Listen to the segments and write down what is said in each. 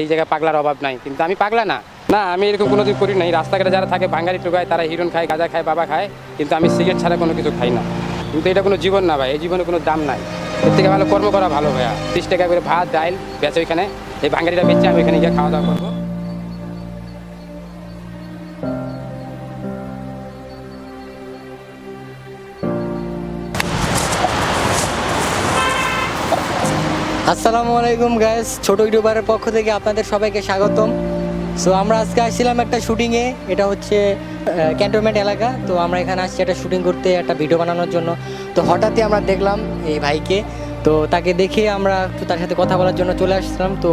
এই জায়গায় পাগলার অভাব নাই, কিন্তু আমি পাগলা না। না, আমি এরকম কোনো দিন করি নাই। রাস্তাঘাটে যারা থাকে বাঙালি টুকায়, তারা হিরোন খায়, গাঁজা খায়, বাবা খায়, কিন্তু আমি সিগারেট ছাড়া কোনো কিছু খাই না। কিন্তু এটা কোনো জীবন না ভাই, এই জীবনে কোনো দাম নাই। এর থেকে ভালো কর্ম করা ভালো ভাইয়া। 30 টাকা করে ভাত ডাইল বেচে ওইখানে, এই বাঙালিটা বেচে আমি ওইখানে গিয়ে খাওয়া দাওয়া করবো। আসসালামু আলাইকুম গাইস, ছোট ইউটিউবারের পক্ষ থেকে আপনাদের সবাইকে স্বাগতম। সো আমরা আজকে আসছিলাম একটা শুটিংয়ে। এটা হচ্ছে ক্যান্টনমেন্ট এলাকা। তো আমরা এখানে আসছি একটা শুটিং করতে, একটা ভিডিও বানানোর জন্য। তো হঠাৎই আমরা দেখলাম এই ভাইকে। তো তাকে দেখে আমরা একটু তার সাথে কথা বলার জন্য চলে আসছিলাম। তো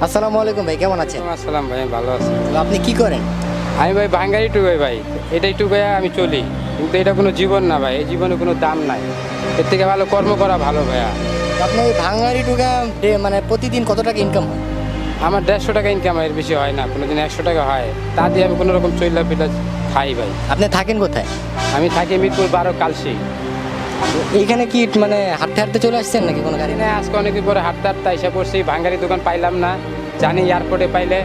আসসালামু আলাইকুম ভাই, কেমন আছেন? আসসালাম ভাই, ভালো আছি। তো আপনি কি করেন? আমি ভাই বাঙালি টুকাই ভাই, এটাই টুকাই আমি চলি। কিন্তু এটা কোনো জীবন না ভাই, এই জীবনে কোনো দাম নাই। এর থেকে ভালো কর্ম করা ভালো ভাইয়া। আপনি এই ভাঙাড়ি টুকা মানে প্রতিদিন কত টাকা ইনকাম হয়? আমার 150 টাকা ইনকাম হয়, এর বেশি হয় না। কোনোদিন 100 টাকা হয়, তা দিয়ে আমি কোনো রকম চইলা পিটা খাই ভাই। আপনি থাকেন কোথায়? আমি থাকি মিরপুর 12 কালসি। এইখানে কি মানে হাঁটতে হাঁটতে চলে আসছেন নাকি কোনো গাড়ি? না, আজকে অনেকদিন পরে হাঁটতে হাঁটতে এসে পড়ছি। ভাঙ্গারি দোকান পাইলাম না, জানি এয়ারপোর্টে পাইলে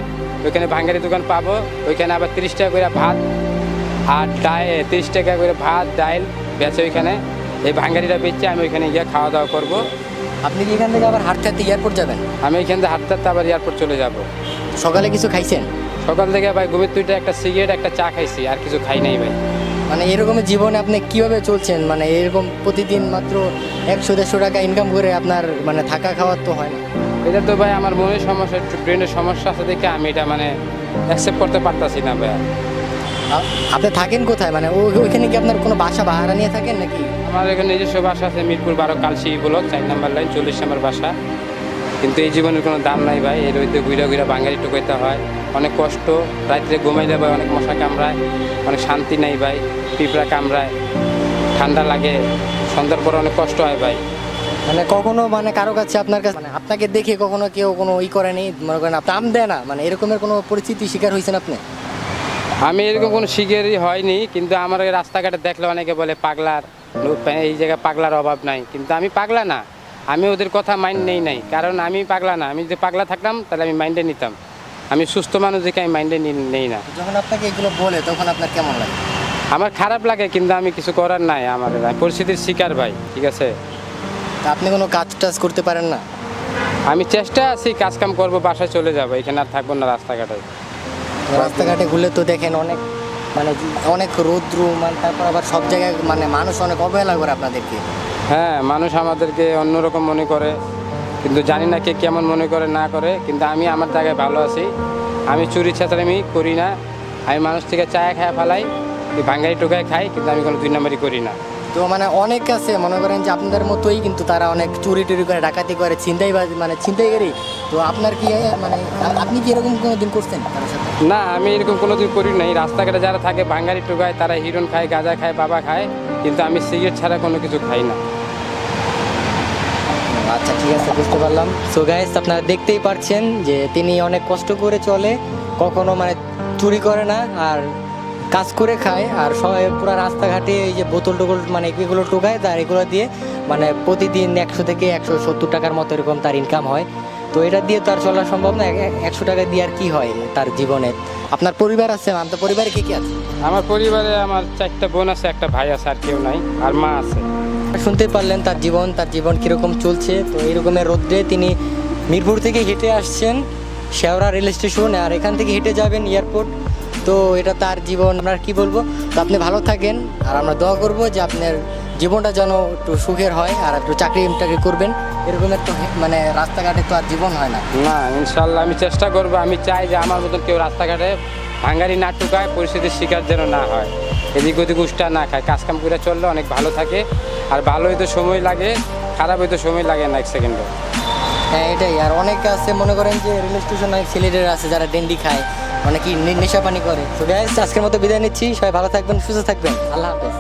ওইখানে ভাঙ্গারি দোকান পাবো। ওইখানে আবার 30 টাকা করে ভাত আর ডাইল, 30 টাকা করে ভাত ডাইল বেচে ওইখানে। এই ভাঙ্গারিটা বেচে আমি ওইখানে গিয়ে খাওয়া দাওয়া করবো। আপনি কি এখান থেকে আবার হাঁটতে হাঁটতে এয়ারপোর্ট যাবেন? আমি এখান থেকে হাঁটতে হাঁটতে আবার এয়ারপোর্ট চলে যাব। সকালে কিছু খাইছেন? সকাল থেকে ভাই ঘুমের তুইটা একটা সিগারেট একটা চা খাইছি, আর কিছু খাই নাই ভাই। মানে এরকম জীবনে আপনি কিভাবে চলছেন? মানে এরকম প্রতিদিন মাত্র 100-150 টাকা ইনকাম করে আপনার মানে থাকা খাওয়ার তো হয় না। এটা তো ভাই আমার মনের সমস্যা, একটু ব্রেনের সমস্যা আছে দেখে আমি এটা মানে অ্যাকসেপ্ট করতে পারতাছি না ভাই। আপনি থাকেন কোথায়? মানে ওইখানে কি আপনার কোনো বাসা ভাড়া নিয়ে থাকেন নাকি? আমার এখানে নিজস্ব বাসা আছে, মিরপুর 12 কালসি ব্লক 4 নম্বর লাইন, 40 নম্বর বাসা। কিন্তু এই জীবনের কোনো দাম নাই ভাই। এই রইতে ঘুরে ঘুরে বাঙালি টুকাইতে হয়, অনেক কষ্ট। রাত্রে ঘুমাইলে ভাই অনেক মশা কামড়ায়, অনেক শান্তি নাই ভাই। পিঁপড়া কামড়ায়, ঠান্ডা লাগে, সন্ধ্যার পরে অনেক কষ্ট হয় ভাই। মানে কখনো মানে কারো কাছে আপনার কাছে মানে আপনাকে দেখে কখনো কেউ কোনো করেনি, মনে করেন দাম দেয় না, মানে এরকমের কোনো পরিস্থিতি শিকার হয়েছেন আপনি? আমি এরকম কোনো শিকারই হয়নি, কিন্তু আমার এই রাস্তাঘাটে দেখলে অনেকে বলে পাগলার, এই জায়গায় পাগলার অভাব নাই, কিন্তু আমি পাগলা না। আমি ওদের কথা মাইন্ড নেই নাই, কারণ আমি পাগলা না। আমি যদি পাগলা থাকতাম তাহলে আমি মাইন্ডে নিতাম। আমি সুস্থ মানুষ দেখে আমি মাইন্ডে নেই না। যখন আপনাকে এগুলো বলে তখন আপনার কেমন লাগে? আমার খারাপ লাগে, কিন্তু আমি কিছু করার নাই। আমার পরিস্থিতির শিকার ভাই, ঠিক আছে। তা আপনি কোনো কাজ টাজ করতে পারেন না? আমি চেষ্টা আছি, কাজ কাম করবো, বাসায় চলে যাবো, এখানে আর থাকবো না রাস্তাঘাটে। রাস্তাঘাটে ঘুরলে তো দেখেন অনেক মানে অনেক রৌদ্র, মানে তারপর আবার সব জায়গায় মানে মানুষ অনেক অবহেলা করে আপনাদেরকে। হ্যাঁ, মানুষ আমাদেরকে অন্যরকম মনে করে, কিন্তু জানি না কে কেমন মনে করে না করে। কিন্তু আমি আমার জায়গায় ভালো আছি। আমি চুরি ছাতামি করি না। আমি মানুষ থেকে চায়া খায়া ফেলাই, ভাঙ্গারি টোকায় খাই, কিন্তু আমি কোনো 2 নম্বরই করি না। তো মানে অনেক আছে মনে করেন যে আপনাদের মতোই, কিন্তু তারা অনেক চুরি টুরি করে, ডাকাতি করে, ছিনতাইবাজি মানে ছিনতাইকারী। তো আপনার কি মানে আপনি কি এরকম কোনো দিন করছেন তাদের সাথে? না, আমি এরকম কোনো দিন করি নাই। রাস্তাঘাটে যারা থাকে ভাঙ্গারি টোকায়, তারা হিরোন খায়, গাঁজা খায়, বাবা খায়, কিন্তু আমি সিগারেট ছাড়া কোনো কিছু খাই না। আচ্ছা, ঠিক আছে, বুঝতে পারলাম। সো গাইস, আপনারা দেখতেই পারছেন যে তিনি অনেক কষ্ট করে চলে, কখনো মানে চুরি করে না, আর কাজ করে খায়। আর সবাই পুরো রাস্তাঘাটে এই যে বোতল টোকল মানে এগুলো টোকায়, তার এগুলো দিয়ে মানে প্রতিদিন 100 থেকে 170 টাকার মতো এরকম তার ইনকাম হয়। তো এটা দিয়ে তো আর চলা সম্ভব না। 100 টাকা দিয়ে আর কি হয় তার জীবনে? আপনার পরিবার আছে? আপনার পরিবারে কে কে আছে? আমার পরিবারে আমার 4টা বোন আছে, একটা ভাই আছে, আর কেউ নাই, আর মা আছে। শুনতে পারলেন তার জীবন কীরকম চলছে। তো এইরকমের রোদ্রে তিনি মিরপুর থেকে হেঁটে আসছেন শেওড়া রেল স্টেশন, আর এখান থেকে হেঁটে যাবেন এয়ারপোর্ট। তো এটা তার জীবন, আমরা কি বলবো। তো আপনি ভালো থাকেন, আর আমরা দোয়া করবো যে আপনার জীবনটা যেন একটু সুখের হয়, আর একটু চাকরি করবেন। এরকমের তো মানে রাস্তাঘাটে তো আর জীবন হয় না। না, ইনশাল্লাহ আমি চেষ্টা করবো। আমি চাই যে আমার মতন কেউ রাস্তাঘাটে ভাঙ্গারি না টুকায়, পরিস্থিতির শিকার যেন না হয়, এদিক ওদিক উষ্টা না খায়। কাজকাম করে চললে অনেক ভালো থাকে। আর ভালো হইতে সময় লাগে, খারাপ হইতে সময় লাগে না 1 সেকেন্ডও। হ্যাঁ, এটাই। আর অনেক আছে মনে করেন যে রেল স্টেশন অনেক ছেলেদের আছে যারা ডেন্ডি খায়, অনেকেই নেশা পানি করে। তো গাইস, আজকের মতো বিদায় নিচ্ছি। সবাই ভালো থাকবেন, সুস্থ থাকবেন। আল্লাহ হাফেজ।